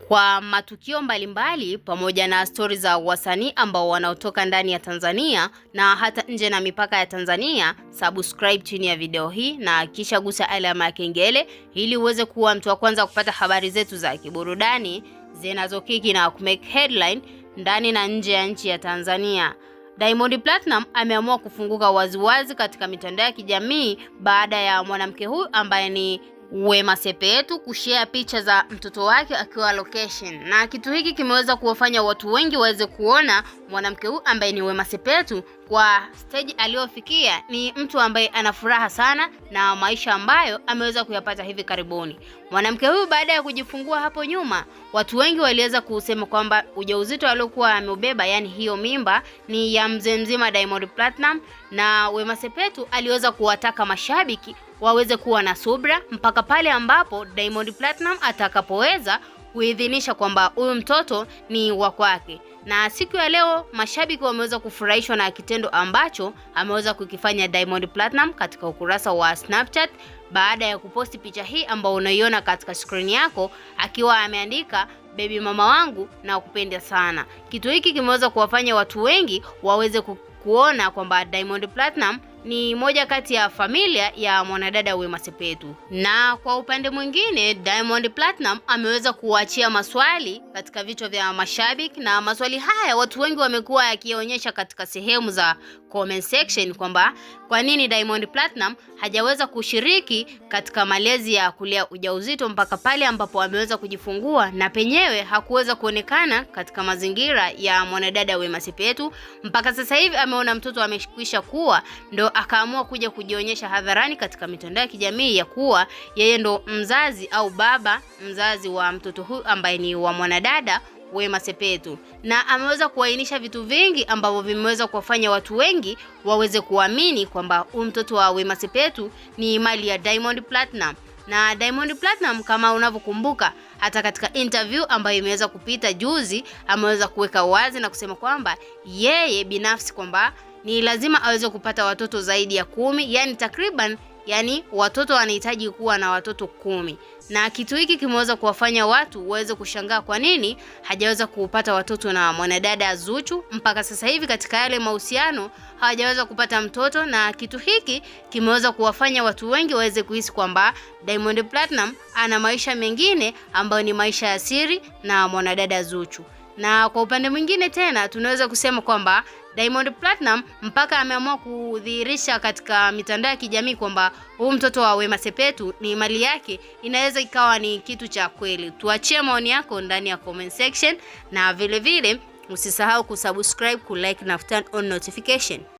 kwa matukio mbalimbali pamoja na stori za wasanii ambao wanaotoka ndani ya Tanzania na hata nje na mipaka ya Tanzania. Subscribe chini ya video hii na kisha gusa alama ya kengele ili uweze kuwa mtu wa kwanza kupata habari zetu za kiburudani zinazokiki na kumake headline ndani na nje ya nchi ya Tanzania. Diamond Platinum ameamua kufunguka waziwazi katika mitandao ya kijamii baada ya mwanamke huyu ambaye ni Wema Sepetu kushare picha za mtoto wake akiwa location, na kitu hiki kimeweza kuwafanya watu wengi waweze kuona mwanamke huyu ambaye ni Wema Sepetu kwa stage aliyofikia ni mtu ambaye ana furaha sana na maisha ambayo ameweza kuyapata hivi karibuni. Mwanamke huyu baada ya kujifungua hapo nyuma, watu wengi waliweza kusema kwamba ujauzito aliokuwa ameubeba, yani hiyo mimba, ni ya mzee mzima Diamond Platinum, na Wema Sepetu aliweza kuwataka mashabiki waweze kuwa na subra mpaka pale ambapo Diamond Platinum atakapoweza kuidhinisha kwamba huyu mtoto ni wa kwake. Na siku ya leo mashabiki wameweza kufurahishwa na kitendo ambacho ameweza kukifanya Diamond Platinum katika ukurasa wa Snapchat baada ya kuposti picha hii ambayo unaiona katika screen yako, akiwa ameandika baby mama wangu na kupenda sana. Kitu hiki kimeweza kuwafanya watu wengi waweze kuona kwamba Diamond Platinum ni moja kati ya familia ya mwanadada Wema Sepetu. Na kwa upande mwingine, Diamond Platinum ameweza kuachia maswali katika vichwa vya mashabiki, na maswali haya watu wengi wamekuwa yakionyesha katika sehemu za comment section kwamba kwa nini Diamond Platinum hajaweza kushiriki katika malezi ya kulea ujauzito mpaka pale ambapo ameweza kujifungua, na penyewe hakuweza kuonekana katika mazingira ya mwanadada Wema Sepetu. Mpaka sasa hivi ameona mtoto amekwisha kuwa, ndo akaamua kuja kujionyesha hadharani katika mitandao ya kijamii ya kuwa yeye ndo mzazi au baba mzazi wa mtoto huyu ambaye ni wa mwanadada Wema Sepetu. Na ameweza kuainisha vitu vingi ambavyo vimeweza kuwafanya watu wengi waweze kuamini kwamba huyu mtoto wa Wema Sepetu ni mali ya Diamond Platinum. Na Diamond Platinum, kama unavyokumbuka, hata katika interview ambayo imeweza kupita juzi, ameweza kuweka wazi na kusema kwamba yeye binafsi kwamba ni lazima aweze kupata watoto zaidi ya 10, yani takriban, yani watoto wanahitaji kuwa na watoto 10. Na kitu hiki kimeweza kuwafanya watu waweze kushangaa kwa nini hajaweza kupata watoto na mwanadada Zuchu. Mpaka sasa hivi katika yale mahusiano hawajaweza kupata mtoto, na kitu hiki kimeweza kuwafanya watu wengi waweze kuhisi kwamba Diamond Platinum ana maisha mengine ambayo ni maisha ya siri na mwanadada Zuchu. Na kwa upande mwingine tena tunaweza kusema kwamba Diamond Platinum mpaka ameamua kudhihirisha katika mitandao ya kijamii kwamba huyu mtoto wa Wema Sepetu ni mali yake, inaweza ikawa ni kitu cha kweli. Tuachie maoni yako ndani ya comment section, na vile vile usisahau kusubscribe, kulike na turn on notification.